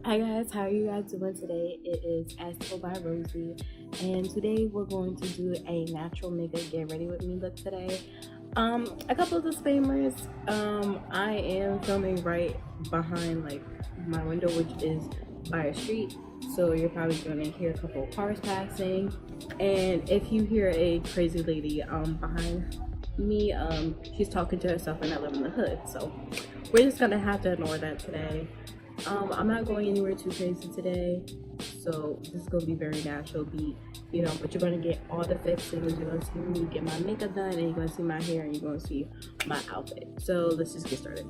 Hi guys, how are you guys doing today? It is AsToldByRosie, and today we're going to do a natural makeup get ready with me look today. A couple of disclaimers. I am filming right behind like my window, which is by a street, so you're probably going to hear a couple of cars passing, and if you hear a crazy lady behind me, she's talking to herself, and I live in the hood, so we're just gonna have to ignore that today. I'm not going anywhere too crazy today, so this is gonna be very natural beat, you know, but you're gonna get all the fixings. You're gonna see me get my makeup done, and you're gonna see my hair, and you're gonna see my outfit. So let's just get started.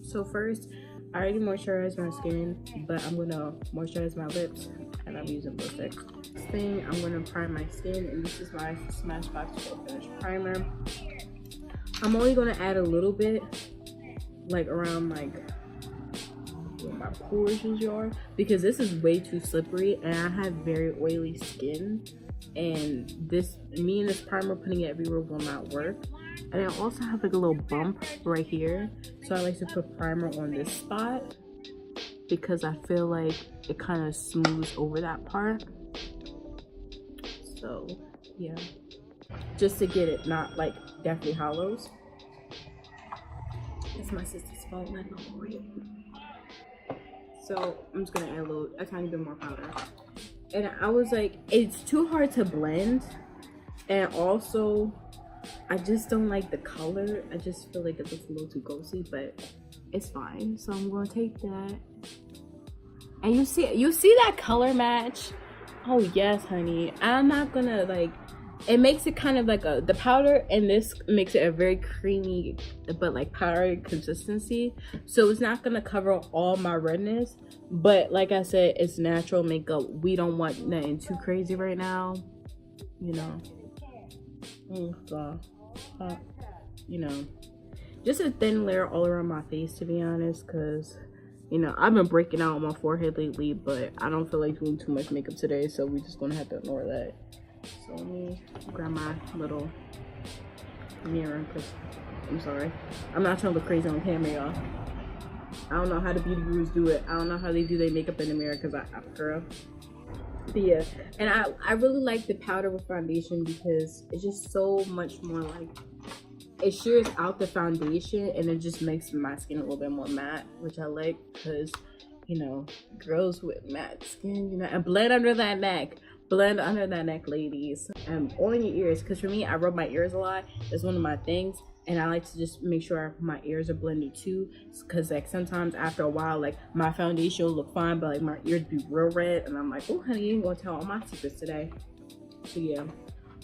So first, I already moisturized my skin, but I'm gonna moisturize my lips, and I'm using lipstick. Next thing, I'm gonna prime my skin, and this is my Smashbox Full Finish Primer. I'm only gonna add a little bit, like around like my pores are, because this is way too slippery and I have very oily skin, and me and this primer putting it everywhere will not work. And I also have like a little bump right here, so I like to put primer on this spot because I feel like it kind of smooths over that part. So yeah, just to get it not like definitely hollows. It's my sister's fault. So I'm just gonna add a tiny bit more powder. And I was like, it's too hard to blend, and also I just don't like the color. I just feel like it looks a little too ghosty, but it's fine. So I'm gonna take that, and you see that color match? Oh yes, honey. I'm not gonna like, it makes it kind of like the powder, and this makes it a very creamy but like powdery consistency, so it's not gonna cover all my redness, but like I said, it's natural makeup. We don't want nothing too crazy right now, you know. You know, just a thin layer all around my face, to be honest, because you know I've been breaking out on my forehead lately, but I don't feel like doing too much makeup today, so we're just gonna have to ignore that. So let me grab my little mirror, because I'm sorry, I'm not trying to look crazy on camera, y'all. I don't know how the beauty gurus do it. I don't know how they do their makeup in the mirror, because I'm a girl. But yeah, and I really like the powder with foundation because it's just so much more like, it shears out the foundation and it just makes my skin a little bit more matte, which I like, because you know, girls with matte skin, you know, and blend under that neck. Blend under that neck, ladies, and on your ears, because for me, I rub my ears a lot. It's one of my things, and I like to just make sure my ears are blended too, because like sometimes after a while, like my foundation will look fine, but like my ears be real red, and I'm like, oh honey, you ain't gonna tell all my secrets today. So yeah,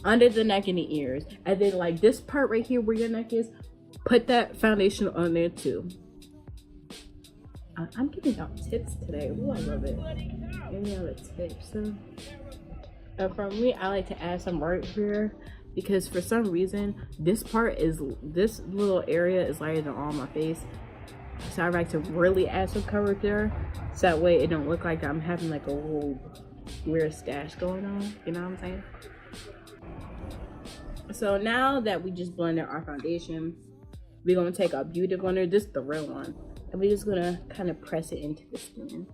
under the neck and the ears, and then like this part right here where your neck is, put that foundation on there too. I'm giving out tips today. Ooh, I love it. Giving out tips. And for me, I like to add some right here, because for some reason this little area is lighter than all my face, so I like to really add some coverage there, so that way it don't look like I'm having like a little weird stash going on, you know what I'm saying? So now that we just blended our foundation, we're gonna take our beauty blender, this is the real one, and we're just gonna kind of press it into the skin.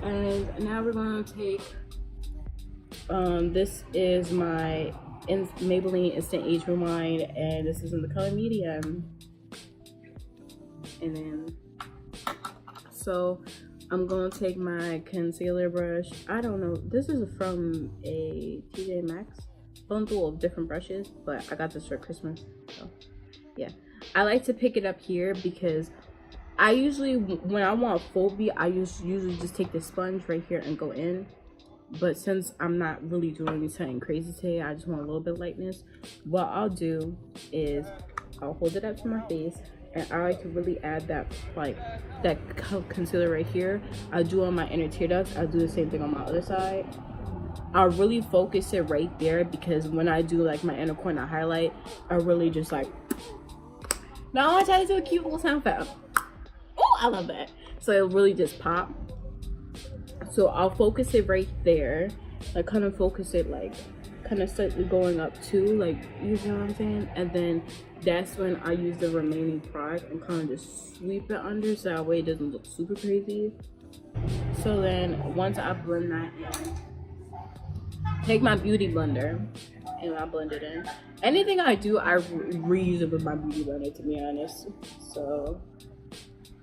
And now we're gonna take this is my Maybelline Instant Age Rewind, and this is in the color medium. And then, so I'm gonna take my concealer brush. I don't know, this is from a TJ Maxx bundle of different brushes, but I got this for Christmas, so yeah. I like to pick it up here because I usually, when I want full beat, I usually just take the sponge right here and go in. But since I'm not really doing something crazy today, I just want a little bit of lightness. What I'll do is I'll hold it up to my face, and I like to really add that that concealer right here. I do on my inner tear ducts. I do the same thing on my other side. I really focus it right there, because when I do like my inner corner highlight, I really just like, now I want to try to do a cute little sound effect. Oh, I love that. So it really just pop. So I'll focus it right there, like kind of focus it like kind of slightly going up too, like, you know what I'm saying? And then that's when I use the remaining product and kind of just sweep it under, so that way it doesn't look super crazy. So then once I blend that in, take my beauty blender and I blend it in. Anything I do, I reuse it with my beauty blender, to be honest. So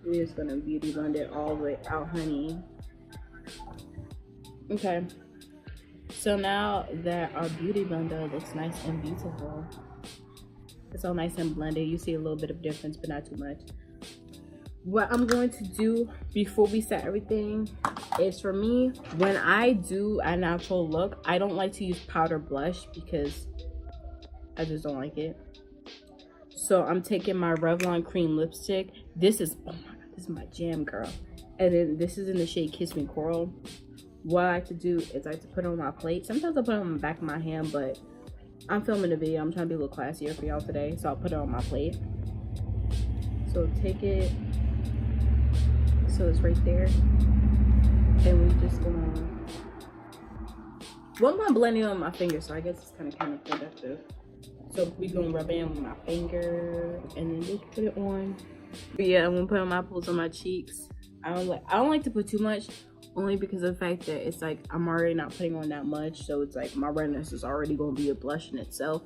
we're just gonna beauty blend it all the way out, honey. Okay. So now that our beauty blender looks nice and beautiful, it's all nice and blended. You see a little bit of difference, but not too much. What I'm going to do before we set everything is, for me, when I do a natural look, I don't like to use powder blush because I just don't like it. So I'm taking my Revlon cream lipstick. This is, oh my god, this is my jam, girl. And then this is in the shade Kiss Me Coral. What I like to do is I like to put it on my plate. Sometimes I put it on the back of my hand, but I'm filming a video. I'm trying to be a little classier for y'all today, so I'll put it on my plate. So take it, so it's right there, and we just gonna, well, I'm gonna blend it on my finger, so I guess it's kind of counterproductive. So we gonna rub it in with my finger and then just put it on. But yeah, I'm gonna put on my apples on my cheeks. I don't like to put too much, only because of the fact that it's like I'm already not putting on that much, so it's like my redness is already gonna be a blush in itself.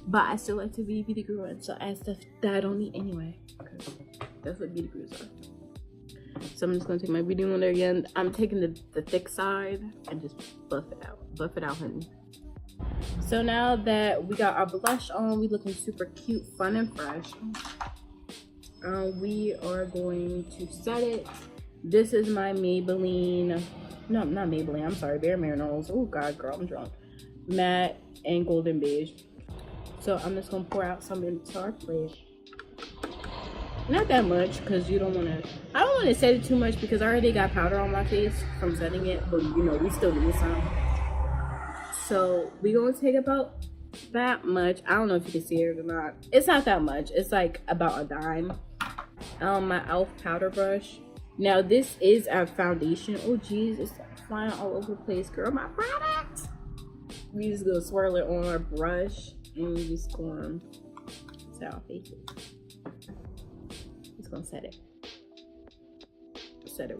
But I still like to be a beauty guru, and so add stuff that I don't need anyway. Okay, that's what beauty gurus are. So I'm just gonna take my beauty blender again. I'm taking the thick side and just buff it out, honey. So now that we got our blush on, we looking super cute, fun, and fresh. We are going to set it. This is my Maybelline, no, not Maybelline, I'm sorry, Bare Minerals. Oh god, girl, I'm drunk. Matte and golden beige. So I'm just gonna pour out some into our plate. Not that much, because you don't want to, I don't want to set it too much because I already got powder on my face from setting it, but you know, we still need some. So we're gonna take about that much. I don't know if you can see it or not. It's not that much. It's like about a dime. My e.l.f. powder brush. Now this is our foundation. Oh geez, it's flying all over the place, girl. My product. We just gonna swirl it on our brush and we just gonna set our faces. Just gonna set it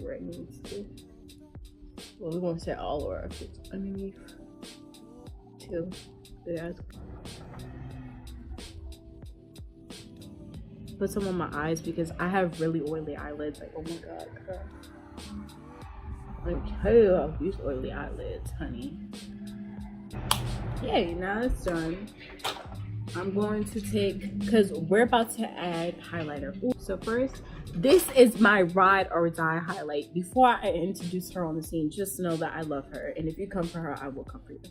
where it needs to. Well, we're gonna set all of our faces underneath too. Yeah. Put some on my eyes because I have really oily eyelids. Like, oh my god, girl. Like, hell, these oily eyelids, honey. Yay, now it's done. I'm going to take, because we're about to add highlighter. Ooh, so first, this is my ride or die highlight. Before I introduce her on the scene, just know that I love her. And if you come for her, I will come for you.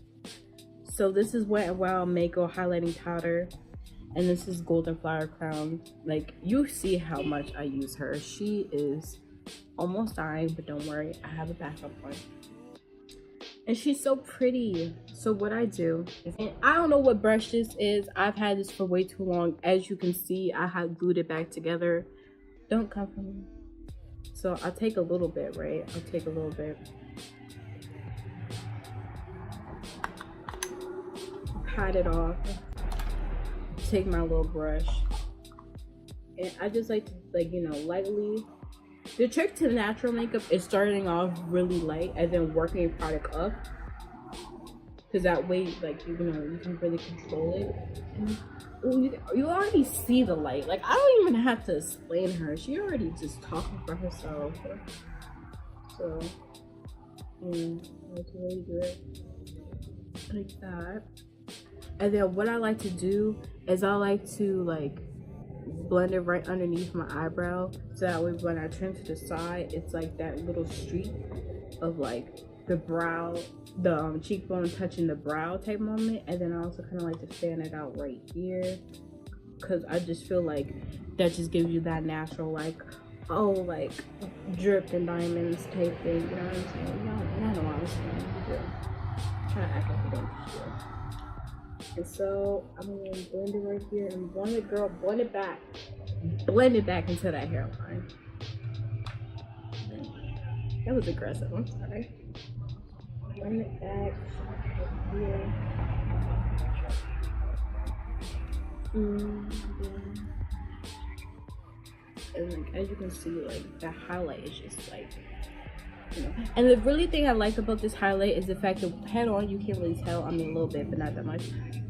So this is Wet n Wild Mako highlighting powder. And this is Golden Flower Crown. Like, you see how much I use her. She is almost dying, but don't worry, I have a backup one. And she's so pretty. So what I do is, and I don't know what brush this is. I've had this for way too long. As you can see, I have glued it back together. Don't come for me. So I'll take a little bit, right? I'll take a little bit. Pat it off. Take my little brush. And I just like to, like, you know, lightly. The trick to natural makeup is starting off really light and then working your product up, because that way, like, you know, you can really control it. And you already see the light. Like, I don't even have to explain her. She already just talking for herself. So, yeah, I can really do it like that. And then what I like to do is I like to, like, blend it right underneath my eyebrow, so that way when I turn to the side, it's like that little streak of like the brow, the cheekbone touching the brow type moment. And then I also kind of like to fan it out right here, because I just feel like that just gives you that natural, like, oh, like drip and diamonds type thing. You know what I'm saying? No, I know what I'm saying. I'm trying to act like I don't feel. And so I'm gonna blend it right here and blend it, girl. Blend it back into that hairline. That was aggressive. I'm sorry. Blend it back here. And like, as you can see, like the highlight is just like, you know. And the really thing I like about this highlight is the fact that head on you can't really tell. I mean, a little bit, but not that much.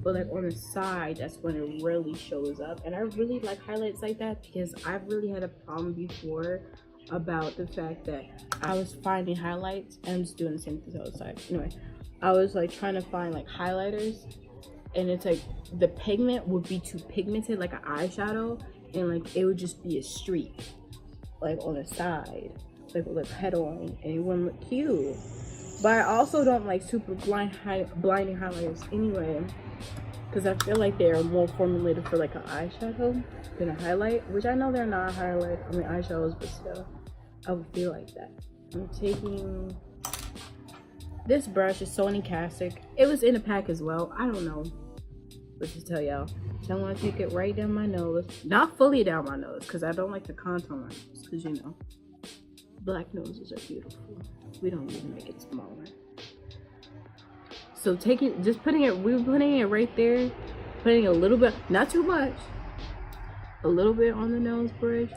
But like on the side, that's when it really shows up. And I really like highlights like that because I've really had a problem before about the fact that I was finding highlights, and I'm just doing the same thing to the other side. Anyway, I was like trying to find like highlighters, and it's like the pigment would be too pigmented, like an eyeshadow, and like it would just be a streak like on the side, like head on, and it wouldn't look cute. But I also don't like super blinding highlighters anyway, because I feel like they're more formulated for like an eyeshadow than a highlight, which I know they're not a highlight, I mean eyeshadows, but still I would feel like that. I'm taking this brush, is Sony Castic. It was in a pack as well. I don't know what to tell y'all. So I want to take it right down my nose, not fully down my nose, because I don't like to contour my nose, because you know, black noses are beautiful. We don't need to make it smaller. So we're putting it right there, putting a little bit, not too much, a little bit on the nose bridge,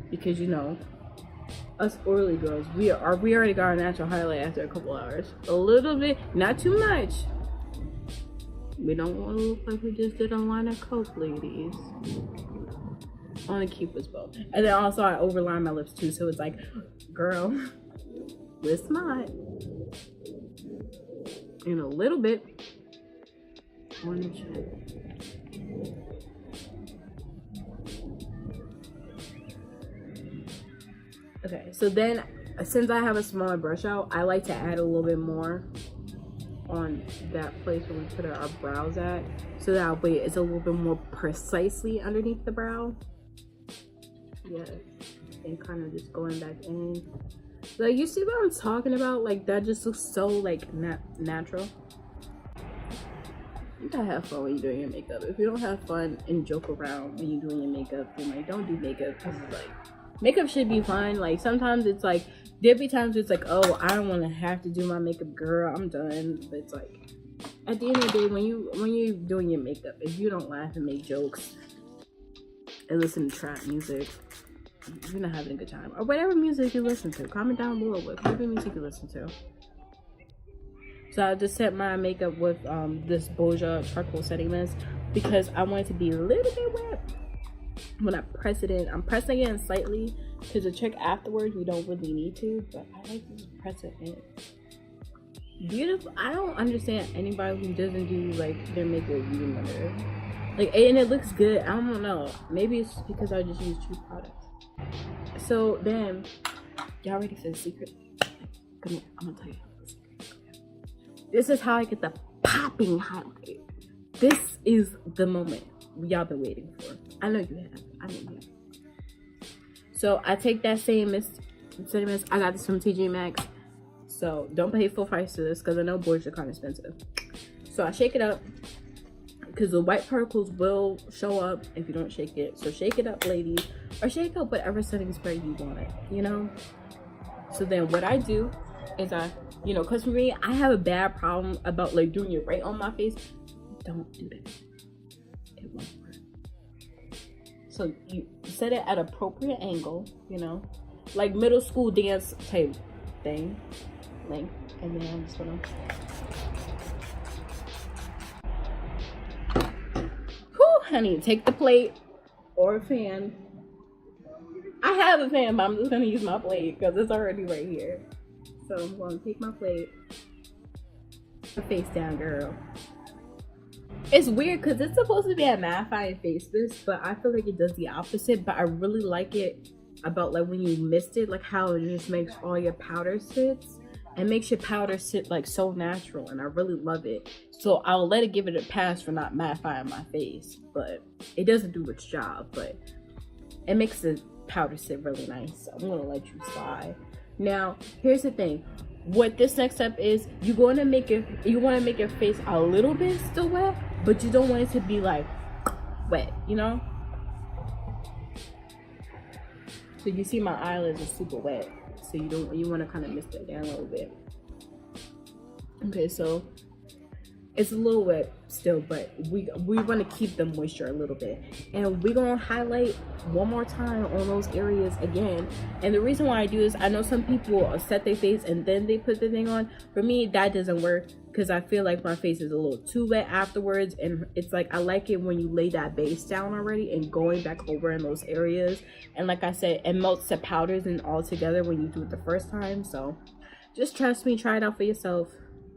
because you know, us oily girls, we already got our natural highlight after a couple hours. A little bit, not too much. We don't want to look like we just did a line of coke, ladies. I want to keep us both. And then also I overline my lips too, so it's like, girl, we're smart. And a little bit on the chin. Okay, so then since I have a smaller brush out, I like to add a little bit more on that place where we put our brows at, so that way it's a little bit more precisely underneath the brow. Yeah, and kind of just going back in. Like, you see what I'm talking about? Like, that just looks so like natural. You gotta have fun when you're doing your makeup. If you don't have fun and joke around when you're doing your makeup, then like don't do makeup, because like makeup should be fun. Like sometimes it's like there'll be times it's like, oh, I don't want to have to do my makeup, girl, I'm done. But it's like at the end of the day, when you're doing your makeup, if you don't laugh and make jokes and listen to trap music, you're not having a good time. Or whatever music you listen to, comment down below whatever music you listen to. So I just set my makeup with this Boja charcoal setting mist, because I want it to be a little bit wet when I press it in. I'm pressing it in slightly, because to check afterwards we don't really need to, but I like to just press it in. Beautiful. I don't understand anybody who doesn't do like their makeup even better. Like, and it looks good. I don't know. Maybe it's because I just use cheap products. So then, y'all ready for the secret? Come here, I'm gonna tell you the secret. This is how I get the popping highlight. This is the moment y'all been waiting for. I know you have. I know you have. So I take that same mist. I got this from TJ Maxx. So don't pay full price to this, because I know boys are kind of expensive. So I shake it up, because the white particles will show up if you don't shake it. So shake it up, ladies, or shake up whatever setting spray you want, you know. So then what I do is you know, because for me, I have a bad problem about like doing it right on my face. Don't do that. It won't work. So you set it at an appropriate angle, you know, like middle school dance type thing. And then I'm just gonna, whew, honey, take the plate or a fan. I have a fan, but I'm just gonna use my plate because it's already right here. So I'm gonna take my plate, face down, girl. It's weird because it's supposed to be a mattifying face mist, but I feel like it does the opposite. But I really like it about like when you mist it, like how it just makes all your powder sits. It makes your powder sit like so natural, and I really love it. So I'll give it a pass for not mattifying my face, but it doesn't do its job. But it makes the powder sit really nice. So I'm gonna let you slide. Now, here's the thing. What this next step is, you want to make your face a little bit still wet, but you don't want it to be like wet, you know? So you see my eyelids are super wet, so you want to kind of mist it down a little bit. Okay, so it's a little wet still, but we want to keep the moisture a little bit, and we're gonna highlight one more time on those areas again. And the reason why I do this, I know some people set their face and then they put the thing on. For me, that doesn't work, because I feel like my face is a little too wet afterwards, and it's like I like it when you lay that base down already and going back over in those areas. And like I said, it melts the powders and all together when you do it the first time. So just trust me, try it out for yourself,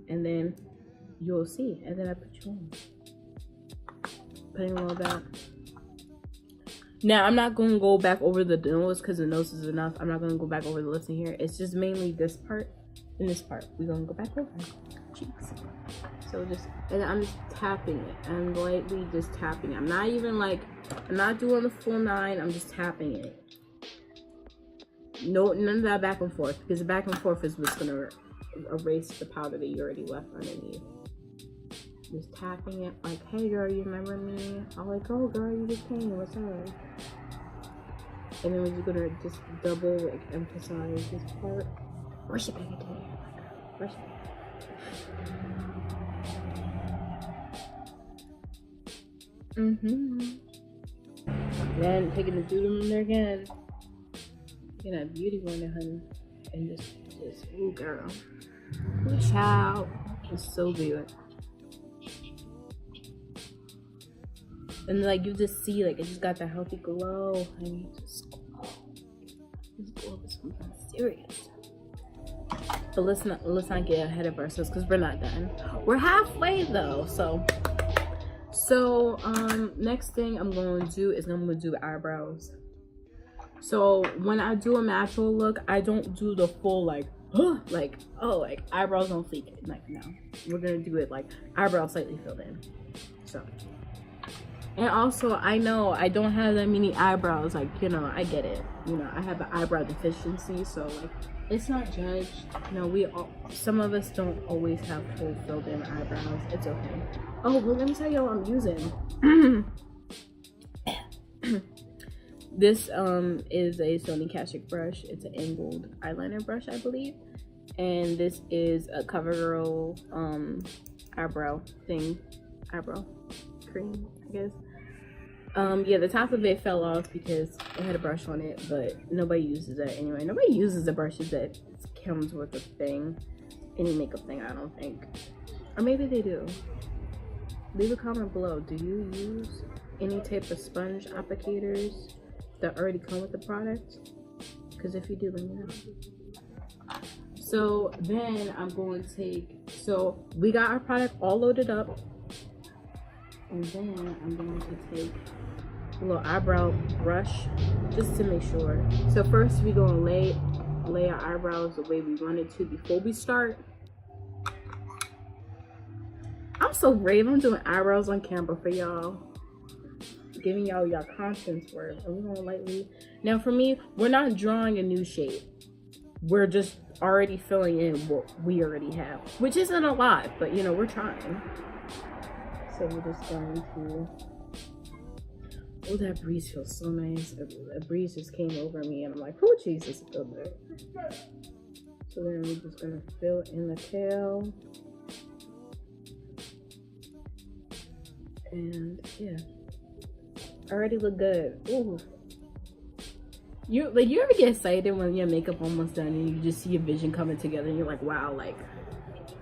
and then you'll see. And then I put you on, putting a little back. Now I'm not going to go back over the nose, because the nose is enough. I'm not going to go back over the lips in here. It's just mainly this part and this part. We're going to go back over cheeks. So just, and I'm just tapping it. I'm lightly just tapping it. I'm not even like, I'm not doing the full 9. I'm just tapping it. No, none of that back and forth, because the back and forth is what's going to erase the powder that you already left underneath. Just tapping it like, hey girl, you remember me? I'm like, oh girl, you just came, what's up? And then we're just gonna just double like emphasize this part. Brush it back into there. Brush it. Then taking the doodle in there again. Taking that beauty one there, honey. And just ooh girl. Ooh child. It's so good. And like you just see, like it just got that healthy glow, and just glow with something serious. But let's not get ahead of ourselves, because we're not done. We're halfway though. So next thing I'm going to do is I'm going to do eyebrows. So when I do a natural look, I don't do the full like eyebrows on fleek. Like no, we're gonna do it like eyebrows slightly filled in. So. And also, I know I don't have that many eyebrows, like, you know, I get it. You know, I have an eyebrow deficiency, so, like, it's not judged. You know, some of us don't always have full filled in eyebrows. It's okay. Oh, well, let me tell you what I'm using. This, is a Sony Kashik brush. It's an angled eyeliner brush, I believe. And this is a CoverGirl, eyebrow cream, I guess. Yeah, the top of it fell off because it had a brush on it, but nobody uses that anyway. Nobody uses the brushes that comes with the thing, any makeup thing, I don't think. Or maybe they do. Leave a comment below. Do you use any type of sponge applicators that already come with the product? Because if you do, let me know. So then I'm going to take, so we got our product all loaded up. And then I'm going to take a little eyebrow brush just to make sure. So first we're going to lay our eyebrows the way we want it to before we start. I'm so brave. I'm doing eyebrows on camera for y'all. Giving y'all your content's worth. And we're going to lightly. Now for me, we're not drawing a new shape. We're just already filling in what we already have. Which isn't a lot, but you know, we're trying. So we're just going to, oh, that breeze feels so nice. A breeze just came over me and I'm like, oh Jesus, it feels good. So then we're just gonna fill in the tail. And yeah, already look good. Ooh. You ever get excited when your makeup almost done and you just see your vision coming together and you're like, wow, like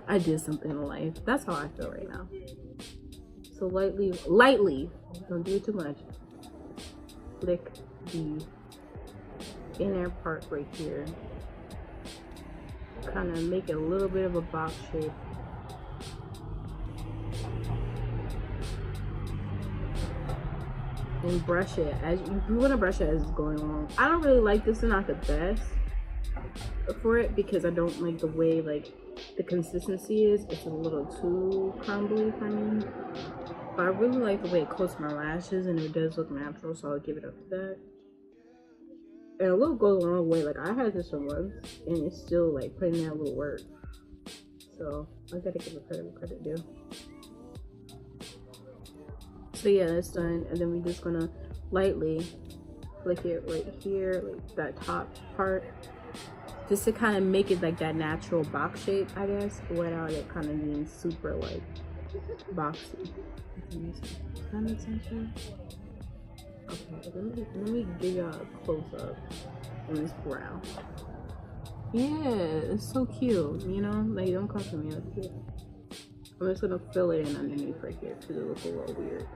I did something in life. That's how I feel right now. So lightly, don't do it too much. Flick the inner part right here. Kind of make it a little bit of a box shape. And brush it as you want to brush it as it's going along. I don't really like this, is not the best for it because I don't like the way like the consistency is. It's a little too crumbly for me. But I really like the way it coats my lashes and it does look natural, so I'll give it up to that. And a little goes a long way. Like, I had this for months, and it's still, like, putting in a little work. So, I gotta give it credit where credit due. So, yeah, that's done. And then we're just gonna lightly flick it right here, like that top part. Just to kind of make it, like, that natural box shape, I guess. Without it kind of being super, like, boxy. Does that make sense? Okay, let me give y'all a close up on this brow. Yeah, it's so cute, you know? Like, don't come for me, that's cute. I'm just gonna fill it in underneath right here because it looks a little weird.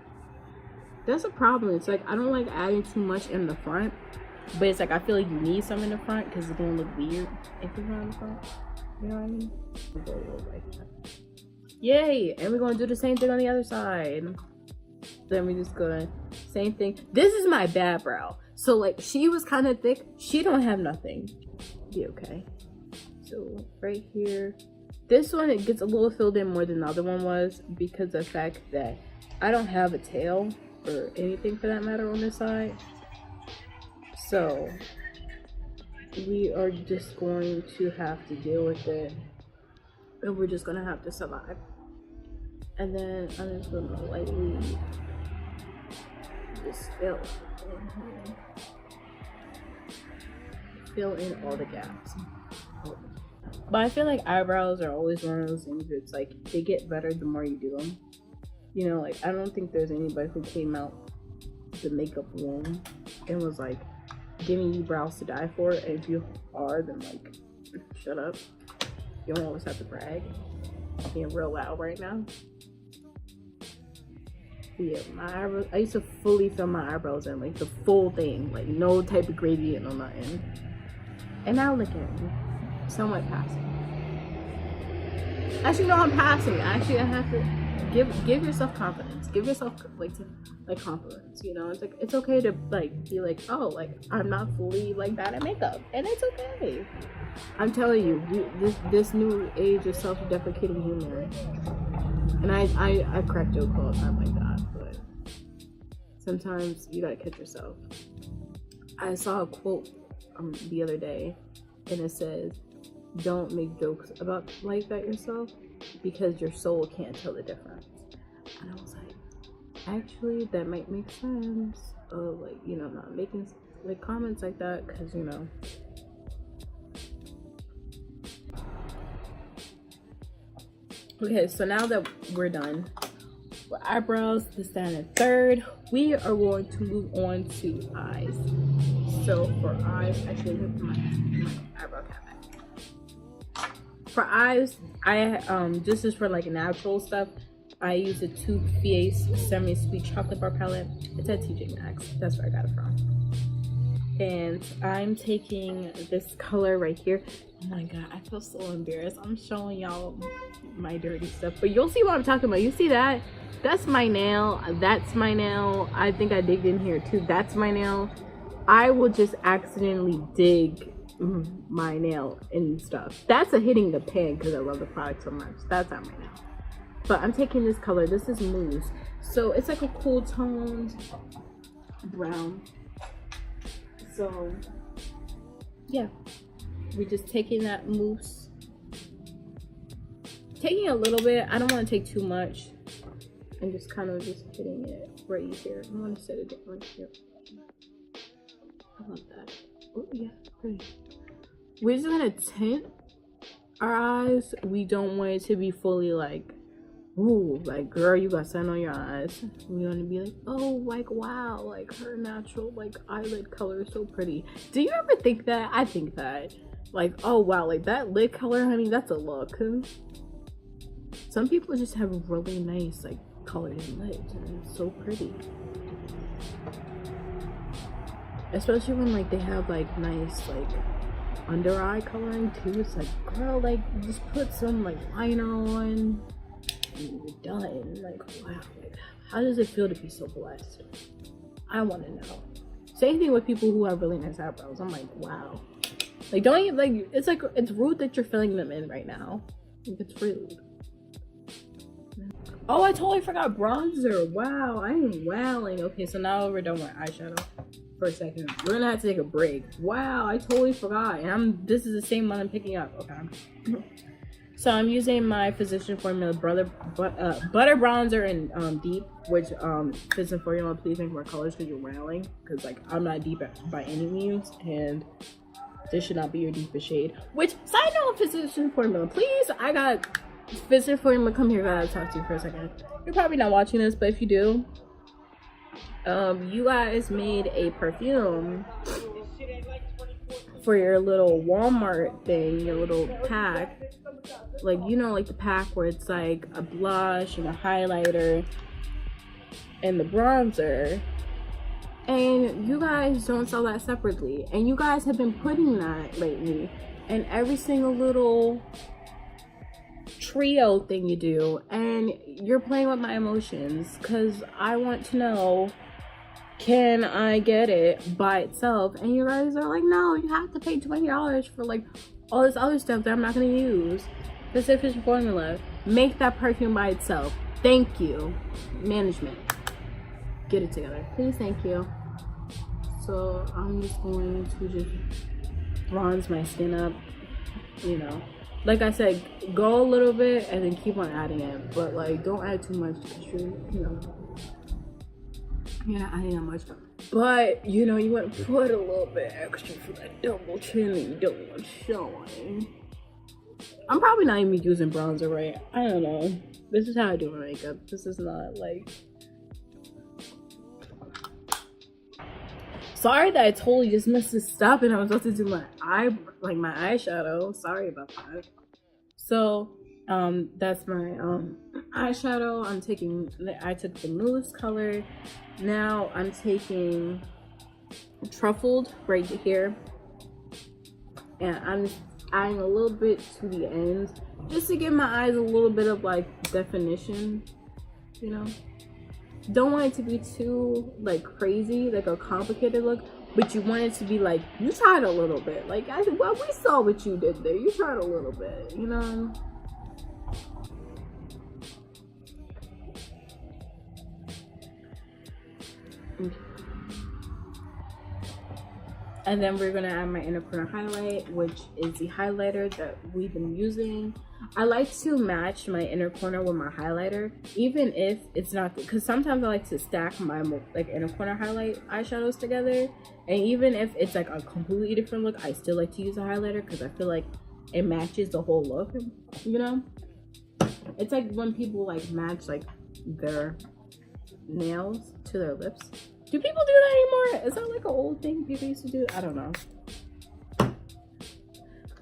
That's a problem. It's like, I don't like adding too much in the front, but it's like, I feel like you need some in the front because it's gonna look weird if it's not in the front. You know what I mean? Go a little like that. Yay! And we're gonna do the same thing on the other side. Then we just gonna, same thing. This is my bad brow. So, like, she was kind of thick. She don't have nothing. Be okay. So, right here. This one, it gets a little filled in more than the other one was because of the fact that I don't have a tail or anything for that matter on this side. So, we are just going to have to deal with it. And we're just gonna have to survive. And then I'm just gonna lightly just fill in all the gaps. But I feel like eyebrows are always one of those things that's like, they get better the more you do them. You know, like, I don't think there's anybody who came out the makeup womb and was like giving you brows to die for. And if you are, then like, shut up. You don't always have to brag. I'm being real loud right now. But yeah, my eyebrows, I used to fully fill my eyebrows in, like the full thing, like no type of gradient or nothing. And now look at me, somewhat passing. Actually, no, I'm passing. Actually, I have to give yourself confidence. Give yourself like confidence. You know, it's like, it's okay to like be like, oh, like I'm not fully like bad at makeup, and it's okay. I'm telling you, this new age of self-deprecating humor. And I crack jokes all the time like that, but sometimes you gotta catch yourself. I saw a quote the other day, and it says, "Don't make jokes about like that yourself, because your soul can't tell the difference." And I was like, actually, that might make sense. Of like, you know, not making like comments like that, because you know. Okay, so now that we're done with eyebrows, this, that, and third, we are going to move on to eyes. So for eyes, actually, look at my eyebrow cap. For eyes, I this is for like natural stuff. I use a Too Faced Semi-Sweet Chocolate Bar Palette. It's at TJ Maxx. That's where I got it from. And I'm taking this color right here. Oh my god, I feel so embarrassed. I'm showing y'all my dirty stuff, but you'll see what I'm talking about. You see that? That's my nail. That's my nail. I think I digged in here too. That's my nail. I will just accidentally dig my nail and stuff. That's a hitting the pan because I love the product so much. That's not my nail. But I'm taking this color. This is Mousse. So it's like a cool toned brown. So yeah, we're just taking that mousse, taking a little bit. I don't want to take too much, and just kind of just hitting it right here. I want to set it right here. How about that? Oh yeah, pretty. We're just gonna tint our eyes. We don't want it to be fully like, ooh, like girl, you got sun on your eyes. We want to be like, oh, like wow, like her natural like eyelid color is so pretty. Do you ever think that? I think that, like, oh wow, like that lid color, honey, that's a look. Some people just have really nice like colored lids, and it's so pretty. Especially when like they have like nice like under eye coloring too. It's like, girl, like just put some like liner on. You're done. Like, wow, like, how does it feel to be so blessed? I want to know. Same thing with people who have really nice eyebrows. I'm like, wow. Like, don't even, like, it's rude that you're filling them in right now. Like, it's rude. Oh, I totally forgot bronzer. Wow, I am wowing. Okay, so now we're done with eyeshadow for a second. We're gonna have to take a break. Wow, I totally forgot. And this is the same one I'm picking up. Okay. So I'm using my Physician Formula butter bronzer in deep, which Physician Formula, please make more colors because you're railing. Because like I'm not deep by any means, and this should not be your deepest shade. Which, side note, Physician Formula, please, I got Physician Formula, come here, gotta talk to you for a second. You're probably not watching this, but if you do, you guys made a perfume for your little Walmart thing, your little pack. Like, you know, like the pack where it's like a blush and a highlighter and the bronzer. And you guys don't sell that separately. And you guys have been putting that lately in every single little trio thing you do. And you're playing with my emotions because I want to know, can I get it by itself? And you guys are like, no, you have to pay $20 for like all this other stuff that I'm not going to use. Physician Formula, make that perfume by itself. Thank you, management. Get it together, please. Thank you. So I'm just going to just bronze my skin up, you know, like I said, go a little bit and then keep on adding it, but like don't add too much because you're not adding that much. But you know, you want to put a little bit extra for that double chin that you don't want showing. I'm probably not even using bronzer right. I don't know. This is how I do my makeup. This is not like, sorry that I totally just messed this up and I was supposed to do my eyeshadow. Sorry about that. So that's my eyeshadow. I took the newest color. Now I'm taking Truffled right here, and I'm adding a little bit to the ends just to give my eyes a little bit of like definition, you know. Don't want it to be too like crazy, like a complicated look, but you want it to be like, you tried a little bit. Like, well, we saw what you did there. You tried a little bit, you know. And then we're gonna add my inner corner highlight, which is the highlighter that we've been using. I like to match my inner corner with my highlighter, even if it's not, because sometimes I like to stack my like inner corner highlight eyeshadows together, and even if it's like a completely different look, I still like to use a highlighter because I feel like it matches the whole look, you know. It's like when people like match like their nails to their lips. Do people do that anymore? Is that like an old thing people used to do? I don't know.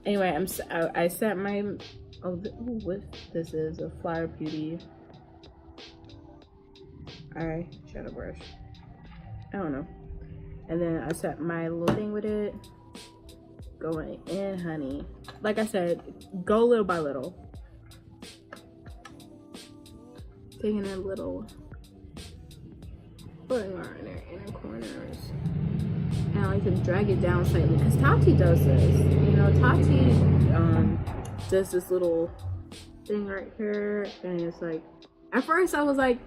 Anyway, I set my, what this is, a Flower Beauty shadow brush. I don't know. And then I set my little thing with it. Going in, honey. Like I said, go little by little. Taking a little, putting our inner corners. And I like to drag it down slightly because Tati does this. You know, Tati does this little thing right here, and it's like, at first I was like,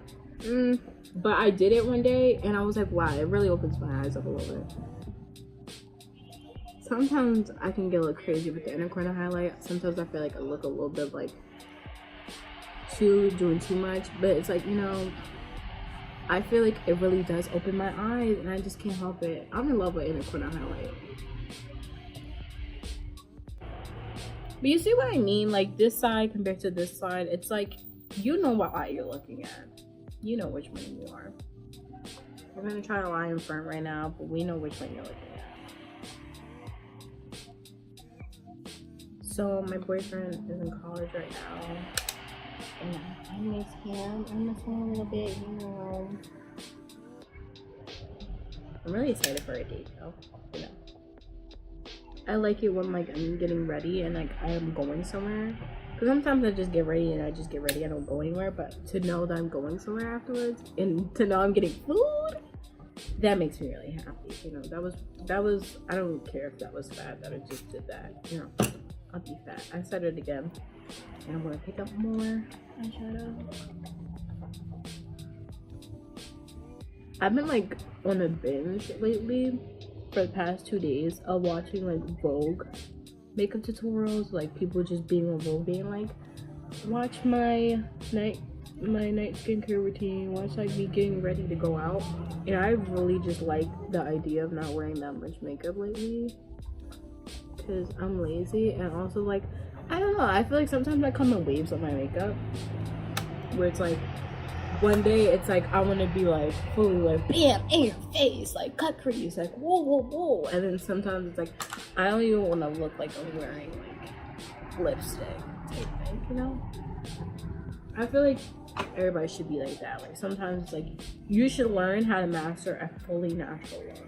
but I did it one day and I was like, wow, it really opens my eyes up a little bit. Sometimes I can get a little crazy with the inner corner highlight. Sometimes I feel like I look a little bit like doing too much, but it's like, you know, I feel like it really does open my eyes and I just can't help it. I'm in love with inner corner highlight. But you see what I mean? Like this side compared to this side, it's like, you know what eye you're looking at. You know which one you are. We're gonna try to lie in front right now, but we know which one you're looking at. So my boyfriend is in college right now. And I miss him. A little bit, you know. I'm really excited for a date though, you know. I like it when like I'm getting ready and like I am going somewhere. Because sometimes I just get ready and I don't go anywhere. But to know that I'm going somewhere afterwards and to know I'm getting food, that makes me really happy. You know, that was I don't care if that was fat that I just did that. You know, I'll be fat. I said it again. And I'm gonna pick up more eyeshadow. I've been like on a binge lately for the past 2 days of watching like Vogue makeup tutorials, like people just being on Vogue being like, watch my night skincare routine, watch like me getting ready to go out. And I really just like the idea of not wearing that much makeup lately because I'm lazy, and also like I don't know, I feel like sometimes I come in waves of my makeup where it's like one day it's like I want to be like fully like bam in your face, like cut crease, like whoa whoa whoa, and then sometimes it's like I don't even want to look like I'm wearing like lipstick type thing, you know. I feel like everybody should be like that. Like sometimes it's like you should learn how to master a fully natural look.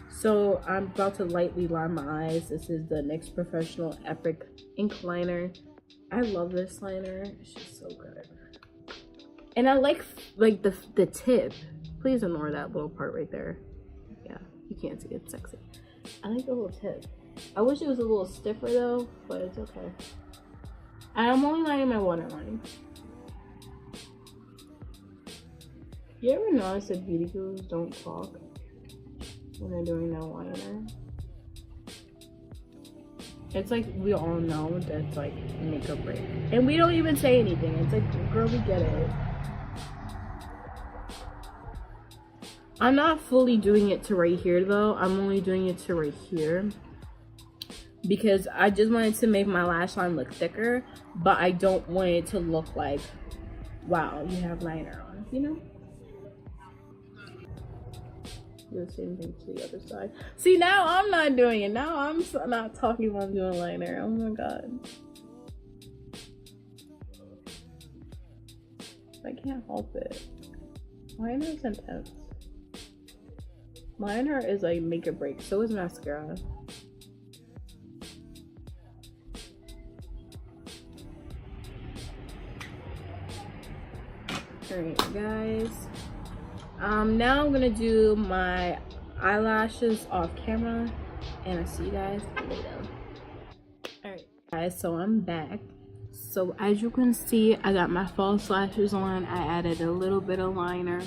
So I'm about to lightly line my eyes. This is the NYX Professional Epic Ink Liner. I love this liner. It's just so good. And I like the tip. Please ignore that little part right there. Yeah, you can't see it. It's sexy. I like the little tip. I wish it was a little stiffer though, but it's okay. I'm only lining my waterline. You ever notice that beauty gurus don't talk when they're doing their liner? It's like we all know that's like make or break. And we don't even say anything. It's like, girl, we get it. I'm not fully doing it to right here though. I'm only doing it to right here because I just wanted to make my lash line look thicker, but I don't want it to look like, wow, you have liner on, you know? Do the same thing to the other side. See, now I'm not doing it. Now I'm not talking while I'm doing liner. Oh my god. I can't help it. Liner is intense. Liner is like make or break. So is mascara. Alright, guys. Now I'm gonna do my eyelashes off camera, and I'll see you guys later. Alright, guys, so I'm back. So as you can see, I got my false lashes on. I added a little bit of liner,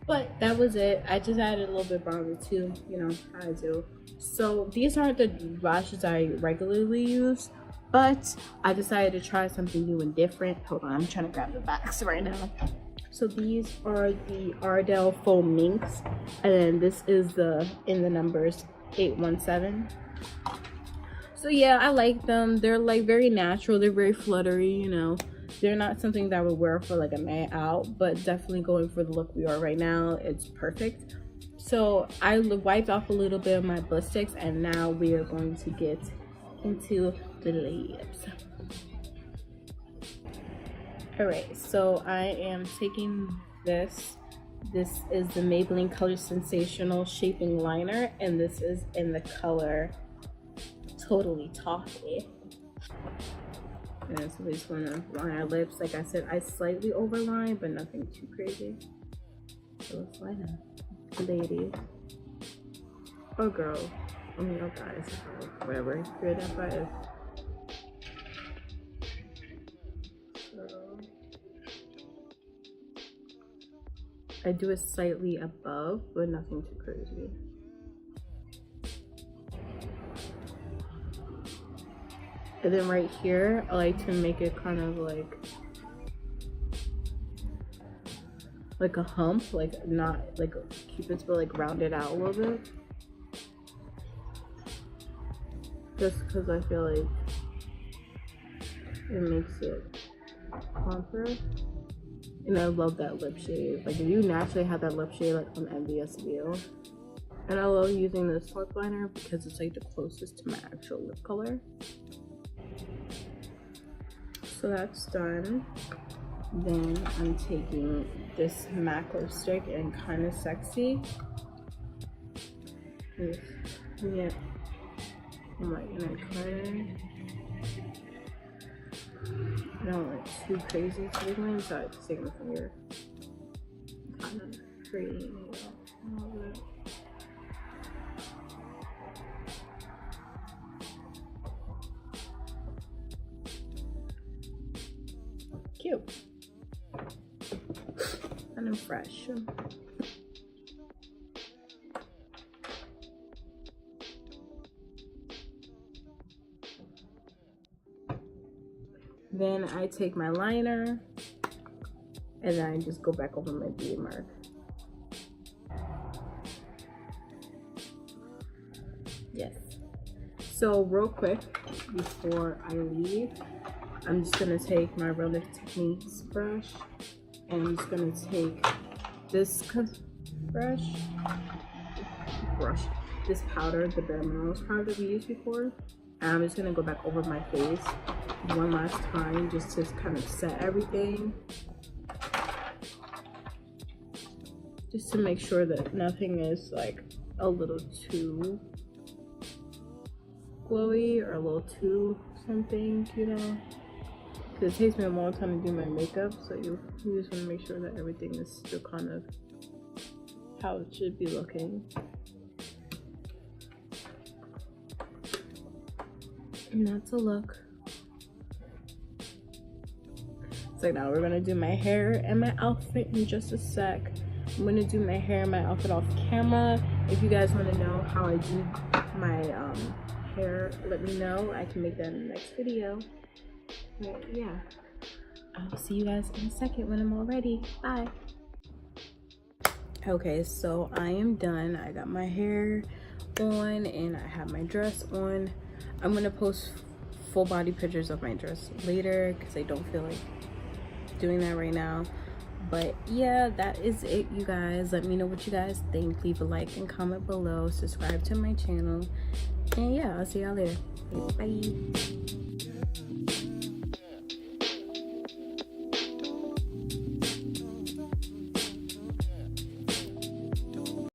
but that was it. I just added a little bit of bronzer too, you know how I do. So these aren't the lashes I regularly use, but I decided to try something new and different. Hold on, I'm trying to grab the box right now. So these are the Ardell Faux Minks, and then this is the in the numbers 817. So yeah, I like them. They're like very natural. They're very fluttery, you know. They're not something that I would wear for like a night out, but definitely going for the look we are right now, it's perfect. So I wiped off a little bit of my blood sticks, and now we are going to get into the lips. Alright, so I am taking this. This is the Maybelline Color Sensational Shaping Liner, and this is in the color Totally Toffee. And so we just want to line our lips. Like I said, I slightly overline, but nothing too crazy. So let's line up. Ladies. Or girls. I mean, oh guys. Whatever. You're identified as. I do it slightly above, but nothing too crazy. And then right here, I like to make it kind of like a hump, like not like Cupid's, but like round it out a little bit. Just because I feel like it makes it contour. And I love that lip shade. Like if you naturally have that lip shade, like I'm envious of you. And I love using this lip liner because it's like the closest to my actual lip color. So that's done. Then I'm taking this MAC lipstick and Kind of Sexy. Yeah. I'm like in a color. I don't like too crazy to make mine, so I just take my finger. Kind of creating a little bit. Cute. And I'm fresh. Then I take my liner and then I just go back over my beauty mark. Yes. So real quick before I leave, I'm just gonna take my Real Lift Techniques brush and I'm just gonna take this this powder, the Bare Minerals powder that we used before, and I'm just gonna go back over my face one last time just to kind of set everything, just to make sure that nothing is like a little too glowy or a little too something, you know, because it takes me a long time to do my makeup, so you just want to make sure that everything is still kind of how it should be looking. And that's a look. So now we're gonna do my hair and my outfit in just a sec. I'm gonna do my hair and my outfit off camera. If you guys want to know how I do my hair, let me know. I can make that in the next video. But yeah, I'll see you guys in a second when I'm all ready. Bye. Okay, so I am done. I got my hair on and I have my dress on. I'm gonna post full body pictures of my dress later because I don't feel like doing that right now. But yeah, that is it, you guys. Let me know what you guys think. Leave a like and comment below. Subscribe to my channel. And yeah, I'll see y'all later. Bye.